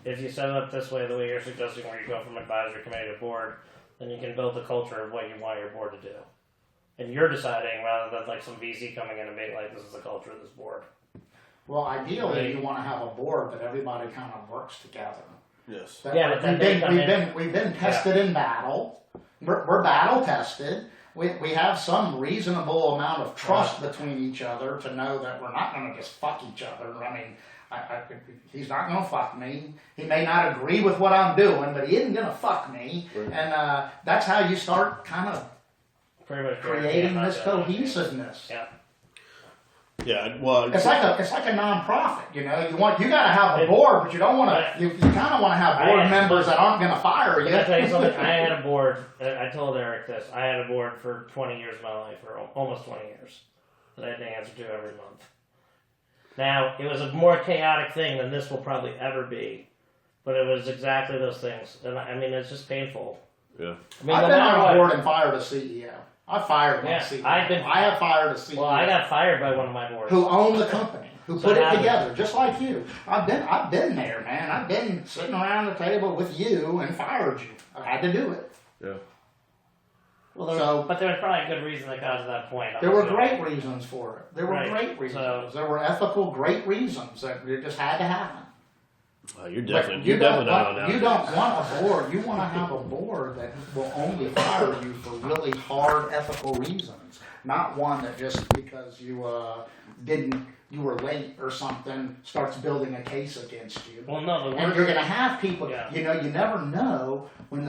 if you set it up this way, the way you're suggesting, where you go from advisory committee to board, then you can build the culture of what you want your board to do. And you're deciding rather than like some VC coming in and being like, this is the culture of this board. Well, ideally, you want to have a board that everybody kind of works together. Yes. We've been tested in battle. We're battle tested. We have some reasonable amount of trust between each other to know that we're not going to just fuck each other. I mean, he's not going to fuck me. He may not agree with what I'm doing, but he isn't going to fuck me. Right. And that's how you start kind of creating this cohesiveness. Yeah. Yeah, well, it's like a nonprofit, you know. You got to have a board, but you don't want to. You kind of want to have board members that aren't going to fire you. I'll tell you something. I had a board. I told Eric this. I had a board for 20 years of my life, or almost 20 years, that I had to answer to every month. Now it was a more chaotic thing than this will probably ever be, but it was exactly those things, and I mean it's just painful. Yeah. I mean, I've been on a board and fired a CEO. I fired one CEO. I have fired a CEO. Well, I got fired by one of my boards. Who owned the company, who put it together, just like you. I've been there, man. I've been sitting around the table with you and fired you. I had to do it. Yeah. Well, but there was probably a good reason that got to that point. There were great reasons for it. There were great reasons. There were ethical, great reasons that it just had to happen. You're definitely not on You don't want a board. You want to have a board that will only fire you for really hard ethical reasons, not one that just because you were late or something starts building a case against you. Well, no, and you're going to have people. Yeah. You know, you never know when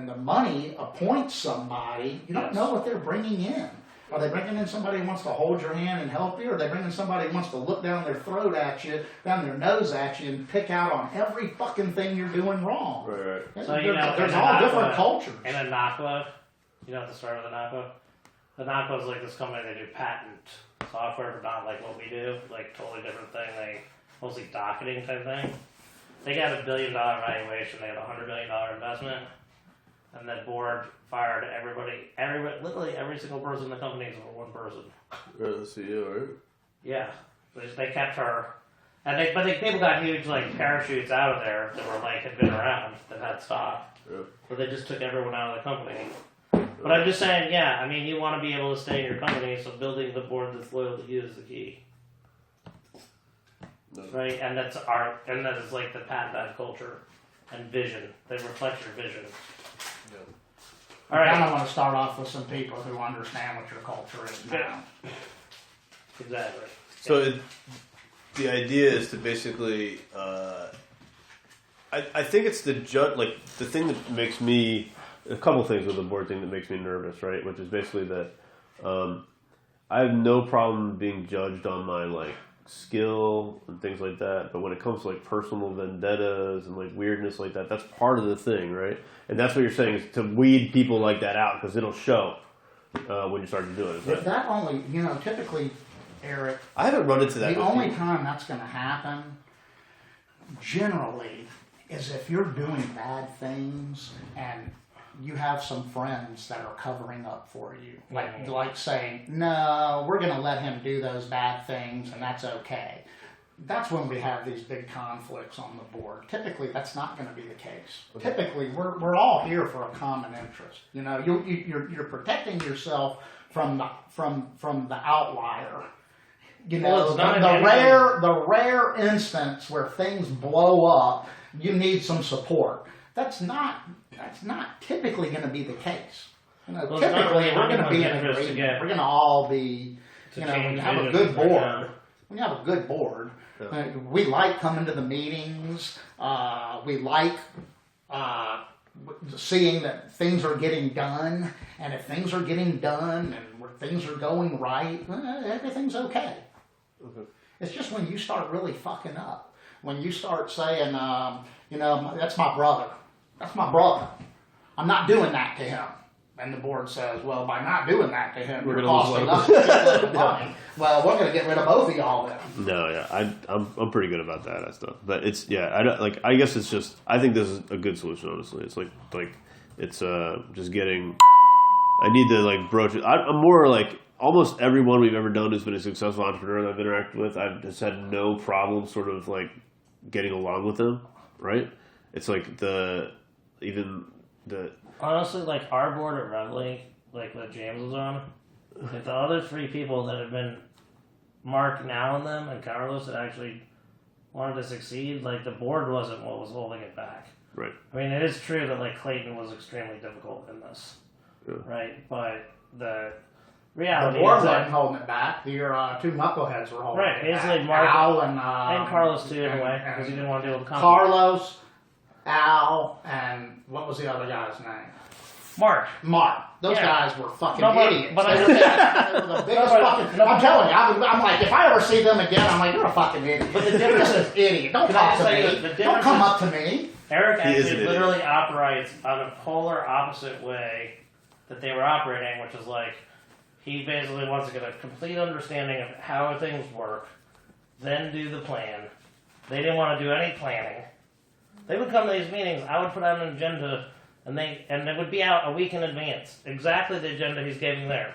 the money appoints somebody. You don't know what they're bringing in. Are they bringing in somebody who wants to hold your hand and help you? Or are they bringing somebody who wants to look down their throat at you, down their nose at you, and pick out on every fucking thing you're doing wrong? Right. So, there's all different cultures. In a NACWA, at the start of the NACWA is like this company, they do patent software, but not like what we do, like totally different thing. They mostly docketing type thing. They got $1 billion valuation, they had a $100 million investment. And that board fired everybody, literally every single person in the company is one person. The CEO, right? Yeah, they kept her, and people got huge like parachutes out of there that were had been around that had stock, but they just took everyone out of the company. But I'm just saying, I mean, you want to be able to stay in your company, so building the board that's loyal to you is the key. Right, and that is like the patent culture and vision. They reflect your vision. All right. I want to start off with some people who understand what your culture is now. Exactly. So the idea is to basically, I think it's the thing that makes me, a couple things with the board thing that makes me nervous, right? Which is basically that I have no problem being judged on my skill and things like that, but when it comes to personal vendettas and weirdness like that, that's part of the thing, right? And that's what you're saying, is to weed people like that out, because it'll show when you start to do it. That only, typically, Eric, I haven't run into that. The only time that's going to happen, generally, is if you're doing bad things and you have some friends that are covering up for you. Like saying, no, we're going to let him do those bad things and that's okay. That's when we have these big conflicts on the board. Typically, that's not going to be the case. Okay. Typically, we're all here for a common interest. You're protecting yourself from the outlier. The rare instance where things blow up, you need some support. That's not typically going to be the case. Typically, we're going to be in agreement. We're going to all be, when you have a good board, we like coming to the meetings. We like seeing that things are getting done. And if things are getting done and things are going right, everything's okay. It's just when you start really fucking up. When you start saying, that's my brother. That's my brother. I'm not doing that to him. And the board says, well, by not doing that to him, you're costing us money. Well, we're going to get rid of both of y'all then. No, yeah, I'm pretty good about that stuff. But it's I guess it's just, I think this is a good solution. Honestly, it's it's just getting. I need to broach it. I'm more almost everyone we've ever done who's been a successful entrepreneur that I've interacted with. I've just had no problem sort of getting along with them. right? It's like Honestly, like our board at Revley, like that James was on, like the other 3 people that had been Mark, now and them, and Carlos that actually wanted to succeed, like the board wasn't what was holding it back. right. I mean, it is true that like Clayton was extremely difficult in this, right? But the reality The board is wasn't that holding it back. Your 2 knuckleheads were holding right, it back. basically Mark Al and Carlos too, in a way, and because he didn't want to deal with the conflict. Carlos, Al, and what was the other guy's name? Mark. Those Yeah. guys were fucking No, idiots. but They were the biggest fucking. I'm telling you, I'm like, if I ever see them again, I'm like, you're a fucking idiot. But the difference You're just an idiot. Don't Can I talk just to tell you me. the Don't difference come is- up to me. Eric He is an actually idiot. literally operates on a polar opposite way that they were operating, which is like he basically wants to get a complete understanding of how things work, then do the plan. They didn't want to do any planning. They would come to these meetings. I would put out an agenda, and it would be out a week in advance, exactly the agenda he's giving there.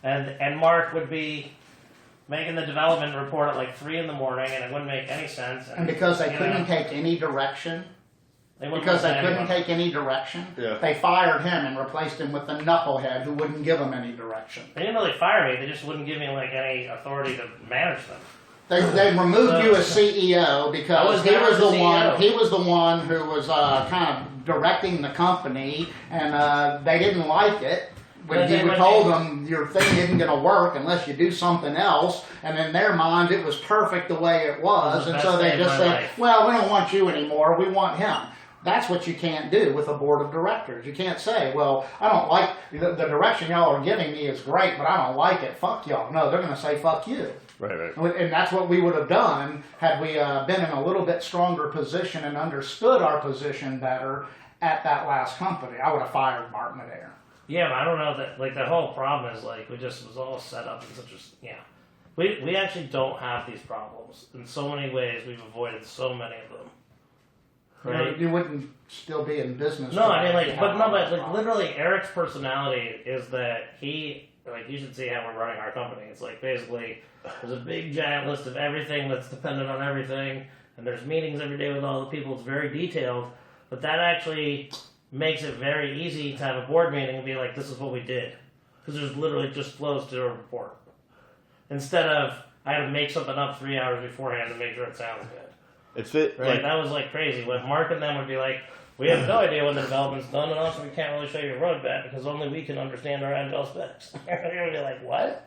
And Mark would be making the development report at like 3 in the morning, and it wouldn't make any sense. And because they you couldn't know, take any direction, they wouldn't because they listen to couldn't anyone. take any direction, Yeah. they fired him and replaced him with a knucklehead who wouldn't give them any direction. They didn't really fire me. They just wouldn't give me like any authority to manage them. They removed you as CEO I because was he never was the the one. CEO. He was the one who was kind of directing the company, and they didn't like it. When But they you went told in- them your thing isn't going to work unless you do something else, and in their minds it was perfect the way it was, It was and the so best they day of just my said, life. "Well, we don't want you anymore. We want him." That's what you can't do with a board of directors. You can't say, "Well, I don't like the direction y'all are giving me is great, but I don't like it. Fuck y'all." No, they're going to say, "Fuck you." Right. And that's what we would have done had we been in a little bit stronger position and understood our position better at that last company. I would have fired Martin Adair. Yeah, but I don't know that like the whole problem is like we just was all set up in such a we actually don't have these problems in so many ways. We've avoided so many of them. Right? You wouldn't still be in business. No, I today mean if like, you but had no, all but those like problems. literally Eric's personality is that he like you should see how we're running our company. It's like basically there's a big giant list of everything that's dependent on everything, and there's meetings every day with all the people. It's very detailed, but that actually makes it very easy to have a board meeting and be like, this is what we did, because there's literally just flows to a report instead of I had to make something up 3 hours beforehand to make sure it sounds good. It's fit Right, like that was like crazy. When Mark and them would be like, we have no idea when the development's done, and also we can't really show you a roadmap because only we can understand our agile specs. You're gonna be like, what?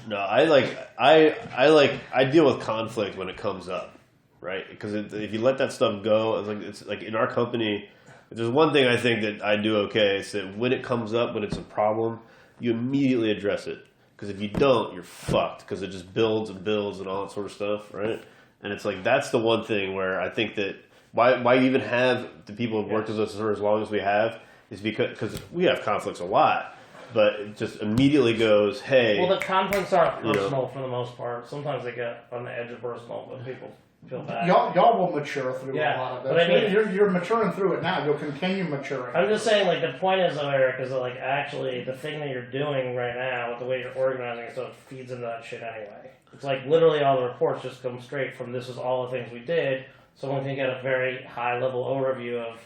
no. I deal with conflict when it comes up, right? Because if you let that stuff go, it's like in our company. If there's one thing I think that I do okay is that when it comes up, when it's a problem, you immediately address it. Because if you don't, you're fucked. Because it just builds and builds and all that sort of stuff, right? And it's like that's the one thing where I think that why you even have the people who've worked with us for as long as we have is because we have conflicts a lot, but it just immediately goes, hey. Well, the conflicts aren't You know. personal for the most part. Sometimes they get on the edge of personal, but people feel bad. Y'all will mature through Yeah, a lot of but this. I mean- you're maturing through it now. You'll continue maturing. I'm just saying, like, the point is, though, Eric, is that, like, actually, the thing that you're doing right now, with the way you're organizing it, so it feeds into that shit anyway. It's like, literally, all the reports just come straight from this is all the things we did. Someone can get a very high-level overview of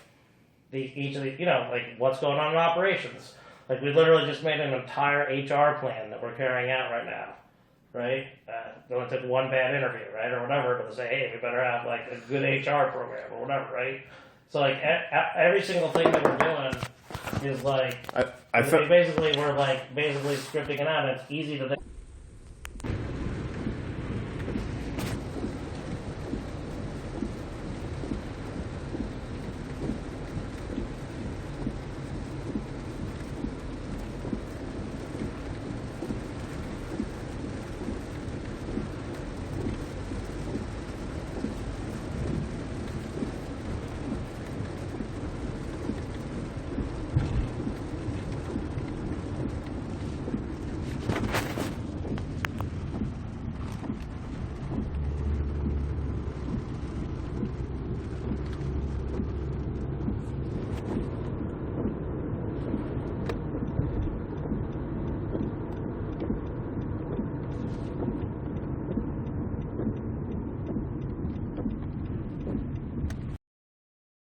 each of the, you know, like, what's going on in operations. Like, we literally just made an entire HR plan that we're carrying out right now, right? It only took one bad interview, right, or whatever, to say, hey, we better have, like, a good HR program or whatever, right? So, like, every single thing that we're doing is, like, I we're basically scripting it out, and it's easy to think.